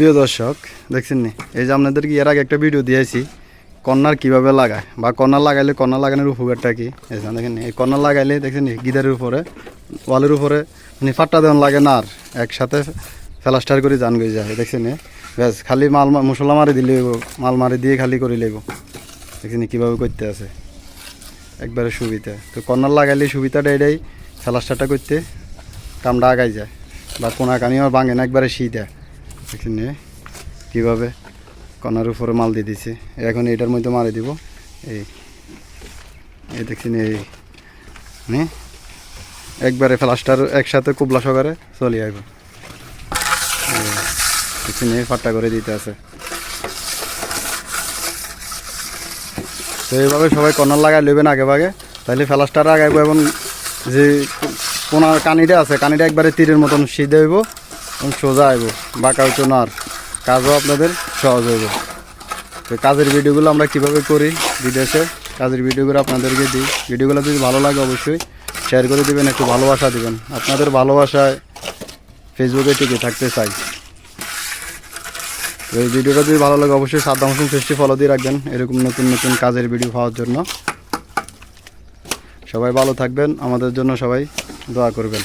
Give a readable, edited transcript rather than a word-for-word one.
প্রিয় দর্শক দেখছেন নি, এই যে আপনাদেরকে এর আগে একটা ভিডিও দিয়েছি কর্নার কিভাবে লাগায় বা কর্নার লাগাইলে কর্নার লাগানোর উপকারটা কি। দেখেন এই কর্নার লাগাইলে দেখছেন নি গিটারের উপরে ওয়ালের উপরে মানে ফাট্টা দেওয়ান লাগে না, আর একসাথে প্লাস্টার করে জান গিয়ে যায়। দেখছেন নি ব্যাস খালি মাল মশলা মারি দিলে মাল মারি দিয়ে খালি করে লেব। দেখছেন নি কীভাবে করতে আছে, একবারে সুবিধা। তো কর্নার লাগাইলে সুবিধাটা এটাই, প্লাস্টারটা করতে কামটা আগাই যায় বা কোনা কানি আর ভাঙে না, একবারে শীতে। দেখছেন নি কীভাবে কর্নার উপরে মাল দিয়ে দিছে, এখন এটার মধ্যে মারি দিব। এই দেখছেন এই একবারে প্লাস্টার একসাথে কুবলা সহকারে চলে আইব। দেখছেন এই ফাট্টা করে দিতে আছে। তো এইভাবে সবাই কর্নার লাগাই নেবেন আগে ভাগে, তাহলে প্লাস্টার আগাইব এবং যে কোনার কানিটা আছে কানিটা একবারে তীরের মতন সিধে হইব এবং সোজা আইব, বাঁকা হইতো না, আর কাজও আপনাদের সহজ হইব। তো কাজের ভিডিওগুলো আমরা কীভাবে করি বিদেশে, কাজের ভিডিওগুলো আপনাদেরকে দিই। ভিডিওগুলো যদি ভালো লাগে অবশ্যই শেয়ার করে দেবেন, একটু ভালোবাসা দেবেন। আপনাদের ভালোবাসায় ফেসবুকে টিকে থাকতে চাই। তো এই ভিডিওটা যদি ভালো লাগে অবশ্যই সাদ্দাম হোসেন পেজটি ফলো দিয়ে রাখবেন এরকম নতুন নতুন কাজের ভিডিও পাওয়ার জন্য। সবাই ভালো থাকবেন, আমাদের জন্য সবাই দোয়া করবেন।